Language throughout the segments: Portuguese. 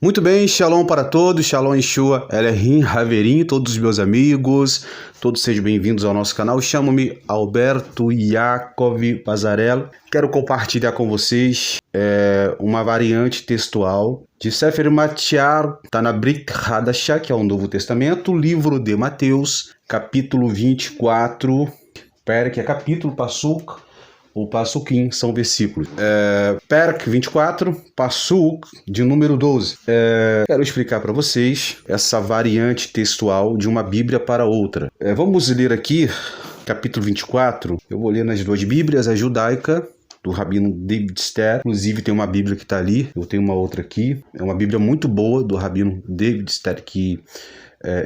Muito bem, shalom para todos, shalom Yeshua, Elohim, Haverim, todos os meus amigos, todos sejam bem-vindos ao nosso canal. Chamo-me Alberto Yaakov Pazarello. Quero compartilhar com vocês uma variante textual de Sefer Matiar, está na Brit Hadashah, que é o Novo Testamento, livro de Mateus, capítulo 24, que é capítulo, Passuk, ou Passukim, são versículos. Perk 24, Passuk, de número 12. Quero explicar para vocês essa variante textual de uma Bíblia para outra. Vamos ler aqui, capítulo 24. Eu vou ler nas duas Bíblias, a judaica, do Rabino David Ster. Inclusive tem uma Bíblia que está ali, eu tenho uma outra aqui. É uma Bíblia muito boa do Rabino David Ster, que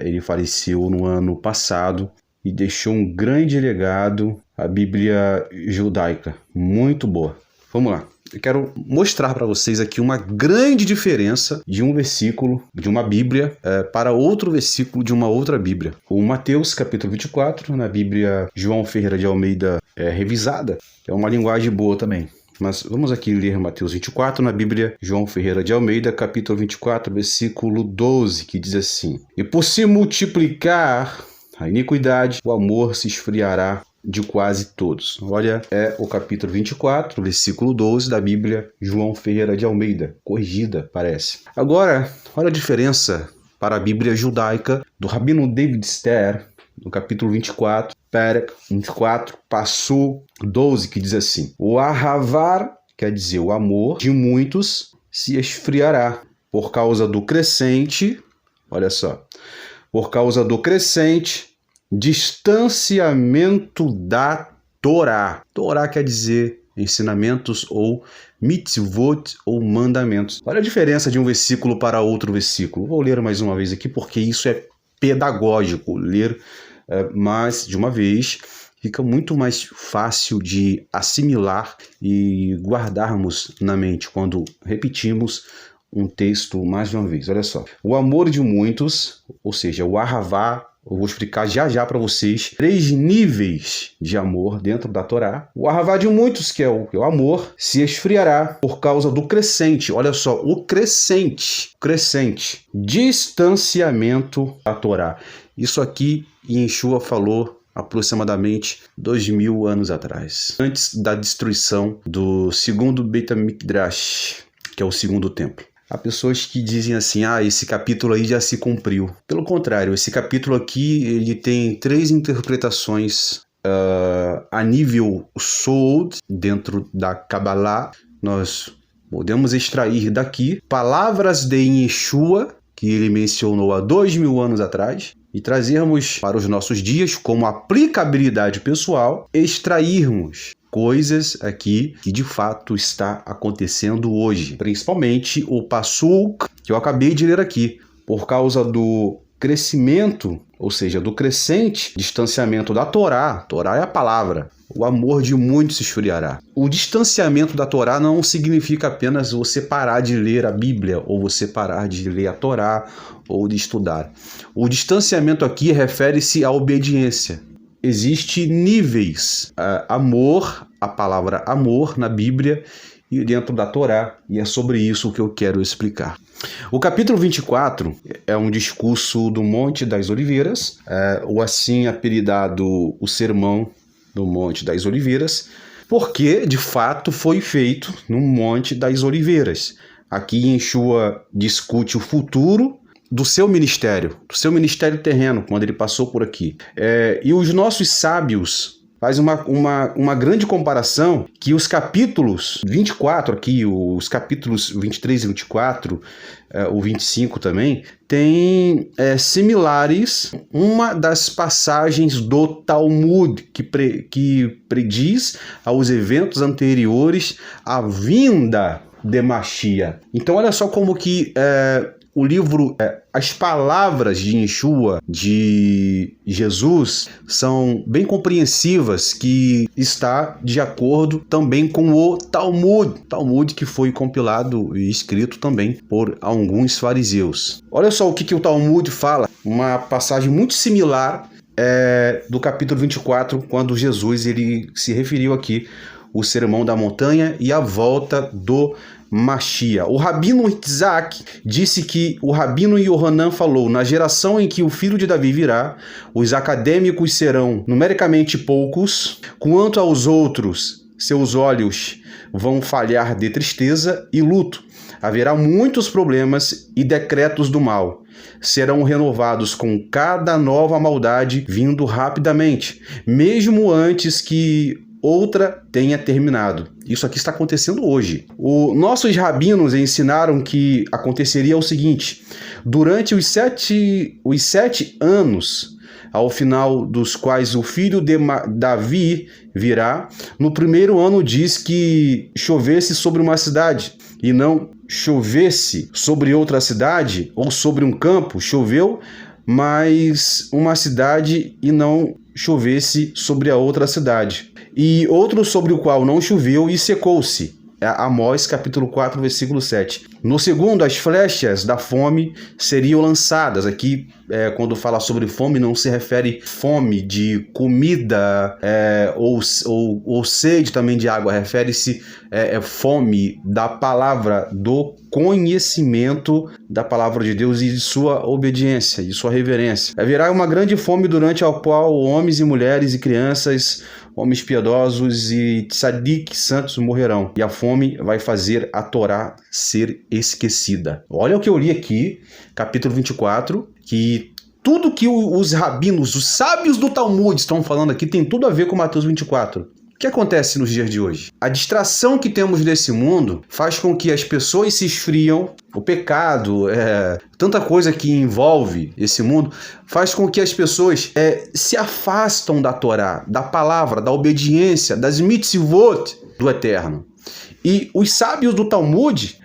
ele faleceu no ano passado e deixou um grande legado, a Bíblia judaica, muito boa. Vamos lá, eu quero mostrar para vocês aqui uma grande diferença de um versículo de uma Bíblia para outro versículo de uma outra Bíblia. O Mateus, capítulo 24, na Bíblia João Ferreira de Almeida revisada, é uma linguagem boa também. Mas vamos aqui ler Mateus 24 na Bíblia João Ferreira de Almeida, capítulo 24, versículo 12, que diz assim: E por se multiplicar a iniquidade, o amor se esfriará de quase todos. Olha, é o capítulo 24, versículo 12 da Bíblia João Ferreira de Almeida, corrigida, parece. Agora, olha a diferença para a Bíblia judaica do Rabino David Ster, no capítulo 24, Perek 24, Passuk 12, que diz assim: O ahavar, quer dizer o amor, de muitos se esfriará por causa do crescente, olha só, por causa do crescente distanciamento da Torá. Torá quer dizer ensinamentos ou mitzvot ou mandamentos. Olha a diferença de um versículo para outro versículo. Vou ler mais uma vez aqui porque isso é pedagógico. Ler mais de uma vez fica muito mais fácil de assimilar e guardarmos na mente quando repetimos um texto mais de uma vez. Olha só. O amor de muitos, ou seja, o ahavá, eu vou explicar já para vocês 3 níveis de amor dentro da Torá. O ahavá de muitos, que é o amor, se esfriará por causa do crescente. Olha só, o crescente. Distanciamento da Torá. Isso aqui Yeshua falou aproximadamente 2000 anos atrás, antes da destruição do segundo Beit HaMikdash, que é o segundo templo. Há pessoas que dizem assim, esse capítulo aí já se cumpriu. Pelo contrário, esse capítulo aqui ele tem 3 interpretações a nível Sod, dentro da Kabbalah. Nós podemos extrair daqui palavras de Yeshua, que ele mencionou há 2000 anos atrás, e trazermos para os nossos dias como aplicabilidade pessoal, extrairmos coisas aqui que de fato está acontecendo hoje. Principalmente o Passuk, que eu acabei de ler aqui. Por causa do crescimento, ou seja, do crescente distanciamento da Torá. Torá é a palavra. O amor de muitos se esfriará. O distanciamento da Torá não significa apenas você parar de ler a Bíblia, ou você parar de ler a Torá, ou de estudar. O distanciamento aqui refere-se à obediência. Existem níveis, amor, a palavra amor na Bíblia e dentro da Torá, e é sobre isso que eu quero explicar. O capítulo 24 é um discurso do Monte das Oliveiras, ou assim apelidado o Sermão do Monte das Oliveiras, porque de fato foi feito no Monte das Oliveiras. Aqui Yeshua discute o futuro do seu ministério terreno, quando ele passou por aqui. E os nossos sábios fazem uma grande comparação que os capítulos 24 aqui, os capítulos 23 e 24, o 25 também, tem similares. Uma das passagens do Talmud que prediz aos eventos anteriores à vinda de Mashiach. Então olha só como que o livro, as palavras de Yeshua, de Jesus, são bem compreensivas, que está de acordo também com o Talmud. Talmud que foi compilado e escrito também por alguns fariseus. Olha só o que o Talmud fala, uma passagem muito similar do capítulo 24, quando Jesus ele se referiu aqui o Sermão da Montanha e a volta do Machia. O Rabino Isaac disse que o Rabino Yohanan falou: na geração em que o filho de Davi virá, os acadêmicos serão numericamente poucos, quanto aos outros, seus olhos vão falhar de tristeza e luto. Haverá muitos problemas e decretos do mal. Serão renovados com cada nova maldade vindo rapidamente, mesmo antes que outra tenha terminado. Isso aqui está acontecendo hoje. Nossos rabinos ensinaram que aconteceria o seguinte: durante os sete anos, ao final dos quais o filho de Davi virá, no primeiro ano diz que chovesse sobre uma cidade e não chovesse sobre outra cidade ou sobre um campo. Choveu, mas uma cidade e não chovesse sobre a outra cidade. E outro sobre o qual não choveu e secou-se. Amós capítulo 4, versículo 7. No segundo, as flechas da fome seriam lançadas. Aqui, quando fala sobre fome, não se refere fome de comida ou sede também de água. Refere-se fome da palavra, do conhecimento da palavra de Deus e de sua obediência, de sua reverência. Haverá uma grande fome durante a qual homens e mulheres e crianças, homens piedosos e tzadik santos morrerão. E a fome vai fazer a Torá ser esquecida. Olha o que eu li aqui, capítulo 24, que tudo que os rabinos, os sábios do Talmud estão falando aqui tem tudo a ver com Mateus 24. O que acontece nos dias de hoje? A distração que temos desse mundo faz com que as pessoas se esfriam. O pecado, tanta coisa que envolve esse mundo, faz com que as pessoas se afastam da Torá, da palavra, da obediência, das mitzvot do Eterno. E os sábios do Talmud,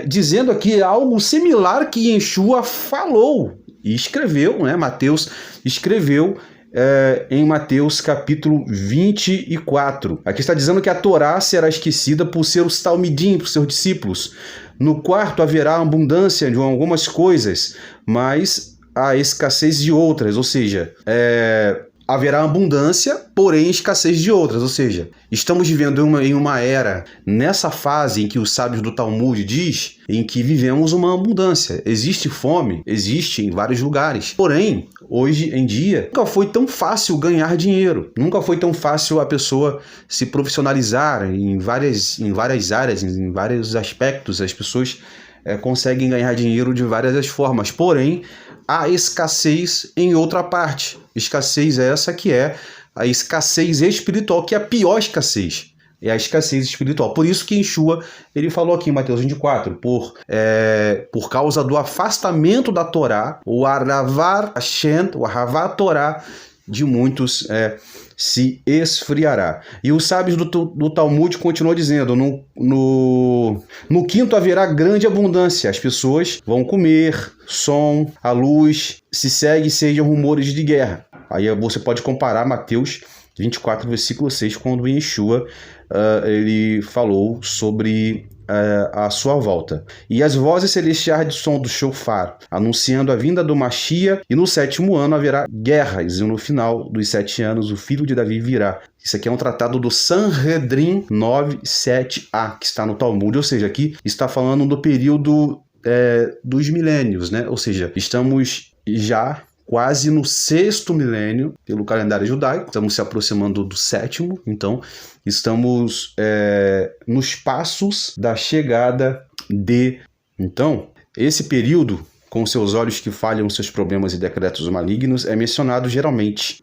dizendo aqui algo similar que Yeshua falou e escreveu, Mateus escreveu, em Mateus capítulo 24. Aqui está dizendo que a Torá será esquecida por seus talmidim, por seus discípulos. No quarto haverá abundância de algumas coisas, mas há escassez de outras, ou seja, haverá abundância, porém escassez de outras, ou seja, estamos vivendo em uma era, nessa fase em que os sábios do Talmud diz, em que vivemos uma abundância. Existe fome, existe em vários lugares, porém, hoje em dia, nunca foi tão fácil ganhar dinheiro, nunca foi tão fácil a pessoa se profissionalizar em várias áreas, em vários aspectos. As pessoas conseguem ganhar dinheiro de várias formas, porém, há escassez em outra parte. Escassez essa que é a escassez espiritual, que é a pior escassez. É a escassez espiritual. Por isso que Yeshua, ele falou aqui em Mateus 24, por causa do afastamento da Torá, o Aravar Hashem, o Aravar Torá, de muitos se esfriará. E os sábios do Talmud continuam dizendo, no quinto haverá grande abundância, as pessoas vão comer, som, a luz, se segue sejam rumores de guerra. Aí você pode comparar Mateus 24, versículo 6, quando Yeshua ele falou sobre a sua volta. E as vozes celestiais de som do shofar, anunciando a vinda do Machia, e no sétimo ano haverá guerras, e no final dos 7 anos o filho de Davi virá. Isso aqui é um tratado do Sanhedrin 9:7a, que está no Talmud, ou seja, aqui está falando do período dos milênios, Ou seja, estamos já quase no 6º milênio pelo calendário judaico, estamos se aproximando do 7º, então estamos nos passos da chegada de... Então, esse período, com seus olhos que falham seus problemas e decretos malignos, é mencionado geralmente.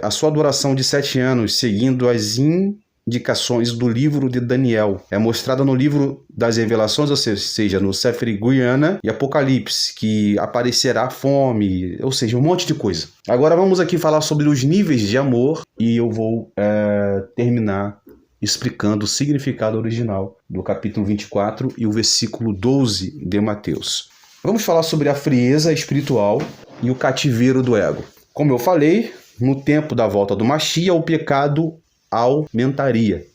A sua duração de 7 anos, seguindo as indicações do livro de Daniel. É mostrada no livro das revelações, ou seja, no Sefer Guiana e Apocalipse, que aparecerá fome, ou seja, um monte de coisa. Agora vamos aqui falar sobre os níveis de amor e eu vou terminar explicando o significado original do capítulo 24 e o versículo 12 de Mateus. Vamos falar sobre a frieza espiritual e o cativeiro do ego. Como eu falei, no tempo da volta do Machia, o pecado aumentaria.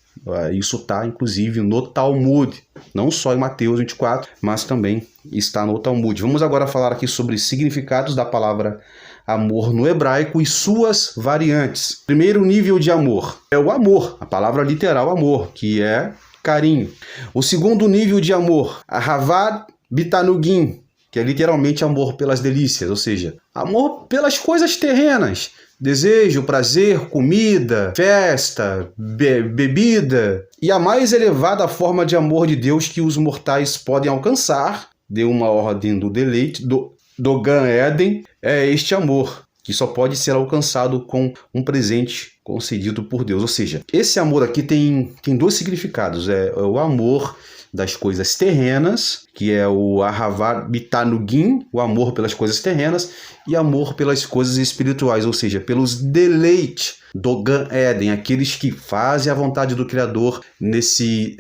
Isso está, inclusive, no Talmud. Não só em Mateus 24, mas também está no Talmud. Vamos agora falar aqui sobre significados da palavra amor no hebraico e suas variantes. Primeiro nível de amor é o amor, a palavra literal amor, que é carinho. O segundo nível de amor, Ahavat Bitanugim, que é literalmente amor pelas delícias, ou seja, amor pelas coisas terrenas. Desejo, prazer, comida, festa, bebida. E a mais elevada forma de amor de Deus que os mortais podem alcançar, deu uma ordem do deleite, do Gan Eden, é este amor, que só pode ser alcançado com um presente concedido por Deus. Ou seja, esse amor aqui tem dois significados. É o amor das coisas terrenas, que é o Ahavat Bitanugim, o amor pelas coisas terrenas, e amor pelas coisas espirituais, ou seja, pelos deleites do Gan Eden, aqueles que fazem a vontade do Criador nesse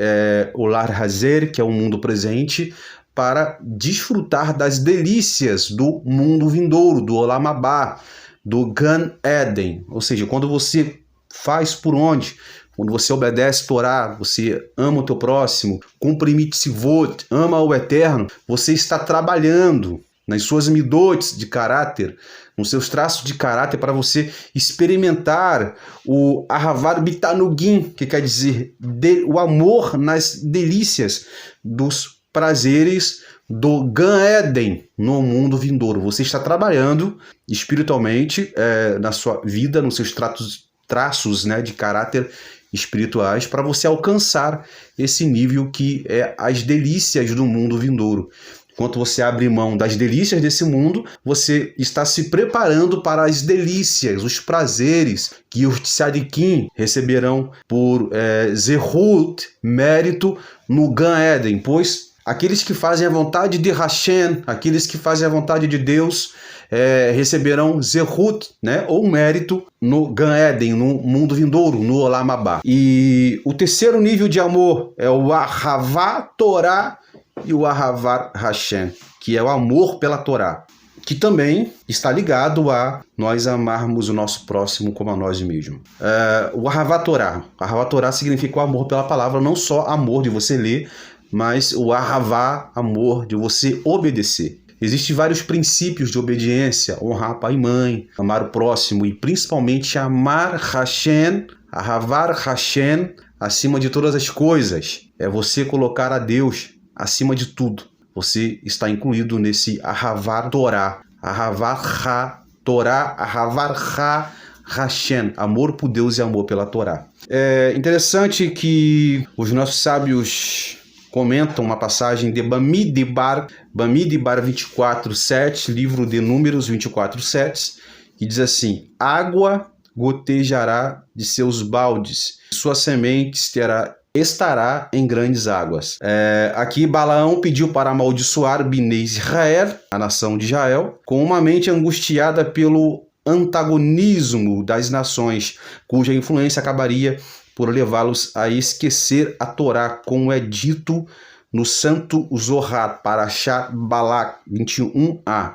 Olar Hazer, que é o mundo presente, para desfrutar das delícias do mundo vindouro, do Olam Abá, do Gan Eden. Ou seja, quando você faz por onde? Quando você obedece a Torá, você ama o teu próximo, cumpre mitzvot, ama o Eterno, você está trabalhando nas suas midot de caráter, nos seus traços de caráter, para você experimentar o Ahavat Bitanugim, que quer dizer o amor nas delícias dos prazeres do Gan Eden no mundo vindouro. Você está trabalhando espiritualmente na sua vida, nos seus traços de caráter espirituais, para você alcançar esse nível que é as delícias do mundo vindouro. Enquanto você abre mão das delícias desse mundo, você está se preparando para as delícias, os prazeres que os tzadikim receberão por zehut, mérito, no Gan Eden, pois aqueles que fazem a vontade de Hashem, aqueles que fazem a vontade de Deus, receberão zehut, ou mérito no Gan Eden, no mundo vindouro, no Olam Abá. E o terceiro nível de amor é o Ahavat Torá e o Ahavat Hashem, que é o amor pela Torá, que também está ligado a nós amarmos o nosso próximo como a nós mesmos. O Ahavat Torá. Ahavat Torá significa o amor pela palavra, não só amor de você ler, mas o Ahavá, amor de você obedecer. Existem vários princípios de obediência: honrar pai e mãe, amar o próximo e principalmente amar Hashem, Ahavar Hashem, acima de todas as coisas. É você colocar a Deus acima de tudo. Você está incluído nesse Ahavat Torá. Ahavat Ha Torá, Ahavat Ha Hashem, amor por Deus e amor pela Torá. É interessante que os nossos sábios comentam uma passagem de Bamidbar 24:7, livro de Números 24:7, que diz assim: água gotejará de seus baldes, sua semente estará em grandes águas. Aqui Balaão pediu para amaldiçoar Bnei Israel, a nação de Israel, com uma mente angustiada pelo antagonismo das nações, cuja influência acabaria por levá-los a esquecer a Torá, como é dito no Santo Zohar, Parashat Balak 21a.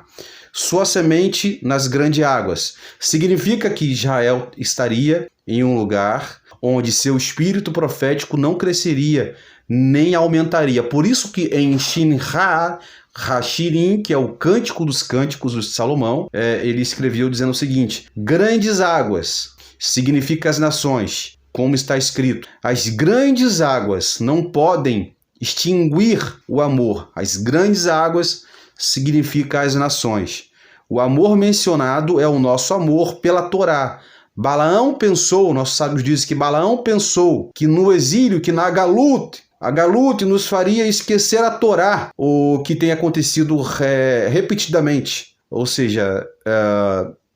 Sua semente nas grandes águas. Significa que Israel estaria em um lugar onde seu espírito profético não cresceria, nem aumentaria. Por isso que em Shinha Hashirim, que é o Cântico dos Cânticos de Salomão, ele escreveu dizendo o seguinte: grandes águas significa as nações. Como está escrito, as grandes águas não podem extinguir o amor. As grandes águas significa as nações. O amor mencionado é o nosso amor pela Torá. Balaão pensou, nossos sábios dizem que Balaão pensou que no exílio, que na Galut, a Galut nos faria esquecer a Torá, o que tem acontecido repetidamente. Ou seja,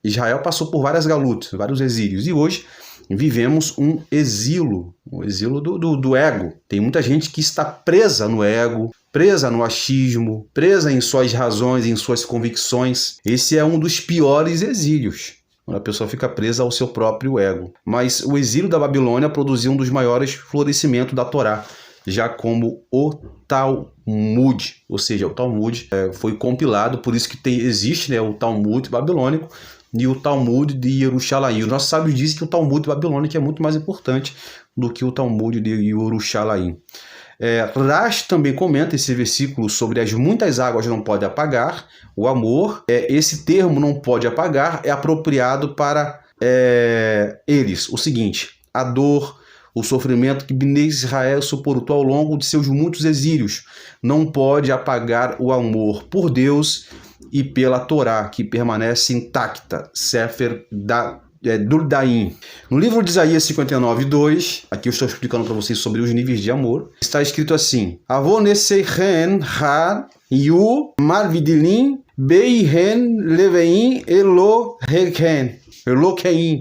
Israel passou por várias Galut, vários exílios, e hoje vivemos um exílio do ego. Tem muita gente que está presa no ego, presa no achismo, presa em suas razões, em suas convicções. Esse é um dos piores exílios, quando a pessoa fica presa ao seu próprio ego. Mas o exílio da Babilônia produziu um dos maiores florescimentos da Torá, já como o Talmud. Ou seja, o Talmud foi compilado, por isso que existe o Talmud babilônico, e o Talmud de Jerusalém. Os nossos sábios dizem que o Talmud babilônico é muito mais importante do que o Talmud de Jerusalém. Rashi também comenta esse versículo sobre as muitas águas não pode apagar. O amor, esse termo não pode apagar, é apropriado para eles. O seguinte: a dor, O sofrimento que Bnei Israel suportou ao longo de seus muitos exílios não pode apagar o amor por Deus e pela Torá, que permanece intacta. Sefer Durdaim. No livro de Isaías 59:2, aqui eu estou explicando para vocês sobre os níveis de amor, está escrito assim: Avoneseichen har yu marvidilim beihen levein Eloqueim.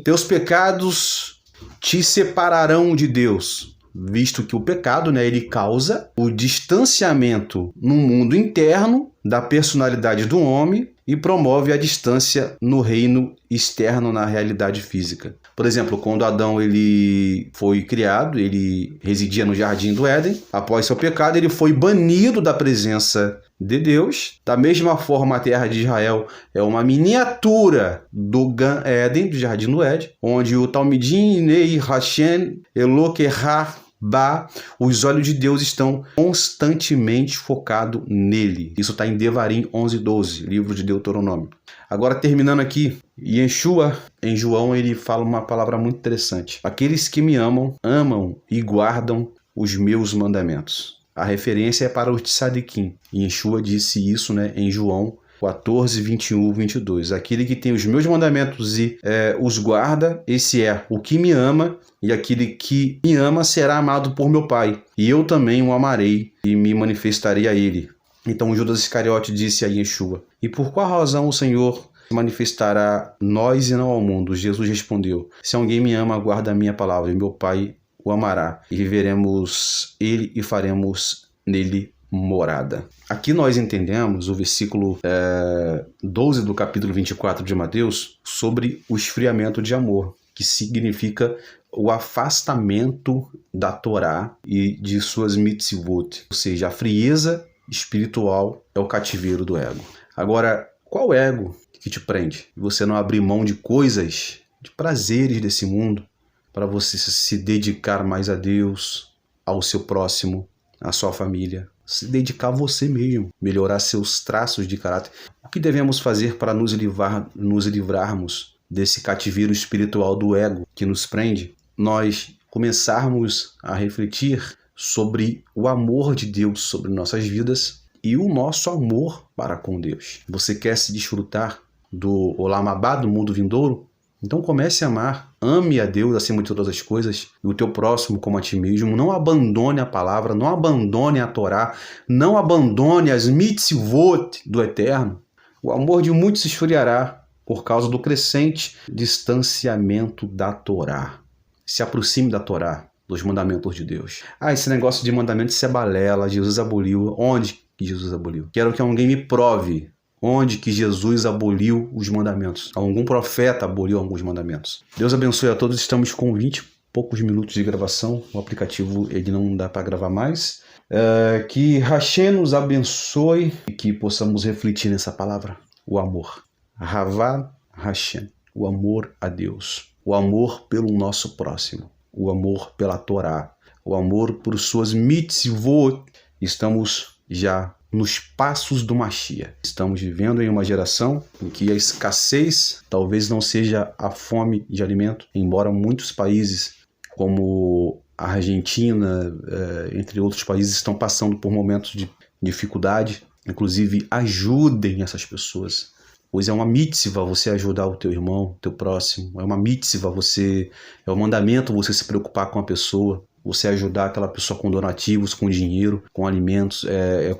Teus pecados te separarão de Deus, visto que o pecado, ele causa o distanciamento no mundo interno da personalidade do homem e promove a distância no reino externo, na realidade física. Por exemplo, quando Adão ele foi criado, ele residia no Jardim do Éden. Após seu pecado, ele foi banido da presença de Deus. Da mesma forma, a terra de Israel é uma miniatura do Gan Éden, do Jardim do Éden, onde o Talmidim Nei Hashem Eloqueha Ba, os olhos de Deus estão constantemente focados nele. Isso está em Devarim 11:12, livro de Deuteronômio. Agora, terminando aqui, Yeshua, em João, ele fala uma palavra muito interessante. Aqueles que me amam, amam e guardam os meus mandamentos. A referência é para o Tzadikim. Yeshua disse isso, em João 14, 21, 22. Aquele que tem os meus mandamentos e os guarda, esse é o que me ama, e aquele que me ama será amado por meu Pai. E eu também o amarei e me manifestarei a ele. Então Judas Iscariote disse a Yeshua: E por qual razão o Senhor manifestará a nós e não ao mundo? Jesus respondeu: Se alguém me ama, guarda a minha palavra, e meu Pai o amará, e viveremos ele e faremos nele morada. Aqui nós entendemos o versículo 12 do capítulo 24 de Mateus sobre o esfriamento de amor, que significa o afastamento da Torá e de suas mitzvot, ou seja, a frieza espiritual é o cativeiro do ego. Agora, qual ego que te prende? Você não abrir mão de coisas, de prazeres desse mundo, para você se dedicar mais a Deus, ao seu próximo, à sua família, se dedicar a você mesmo, melhorar seus traços de caráter. O que devemos fazer para nos livrarmos desse cativeiro espiritual do ego que nos prende? Nós começarmos a refletir sobre o amor de Deus sobre nossas vidas e o nosso amor para com Deus. Você quer se desfrutar do Olam Abá, do mundo vindouro? Então comece a amar, ame a Deus acima de todas as coisas e o teu próximo como a ti mesmo. Não abandone a palavra, não abandone a Torá, não abandone as mitzvot do Eterno. O amor de muitos se esfriará por causa do crescente distanciamento da Torá. Se aproxime da Torá, dos mandamentos de Deus. Esse negócio de mandamentos, isso é balela, Jesus aboliu. Onde que Jesus aboliu? Quero que alguém me prove onde que Jesus aboliu os mandamentos. Algum profeta aboliu alguns mandamentos. Deus abençoe a todos. Estamos com 20 e poucos minutos de gravação. O aplicativo ele não dá para gravar mais. Que Hashem nos abençoe e que possamos refletir nessa palavra. O amor. Havá Hashem. O amor a Deus. O amor pelo nosso próximo. O amor pela Torá. O amor por suas mitzvot. Estamos já nos passos do Mashiach. Estamos vivendo em uma geração em que a escassez talvez não seja a fome de alimento, embora muitos países como a Argentina, entre outros países, estão passando por momentos de dificuldade. Inclusive, ajudem essas pessoas, pois é uma mitzvah você ajudar o teu irmão, o teu próximo. É uma mitzvah é um mandamento você se preocupar com a pessoa. Você ajudar aquela pessoa com donativos, com dinheiro, com alimentos,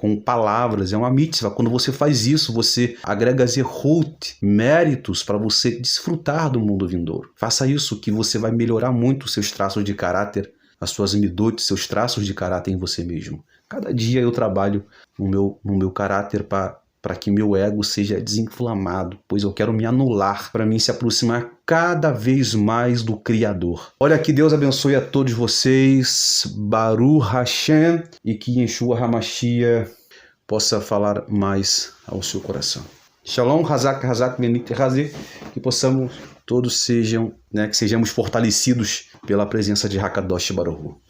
com palavras. É uma mitzvah. Quando você faz isso, você agrega zehut, méritos para você desfrutar do mundo vindouro. Faça isso que você vai melhorar muito os seus traços de caráter, as suas midot, seus traços de caráter em você mesmo. Cada dia eu trabalho no meu caráter para que meu ego seja desinflamado, pois eu quero me anular para mim se aproximar cada vez mais do Criador. Olha, que Deus abençoe a todos vocês, Baruch Hashem, e que Yeshua HaMashiach possa falar mais ao seu coração. Shalom, Hazak, Benit, Hazek, que possamos todos que sejamos fortalecidos pela presença de Hakadosh Baruch Hu.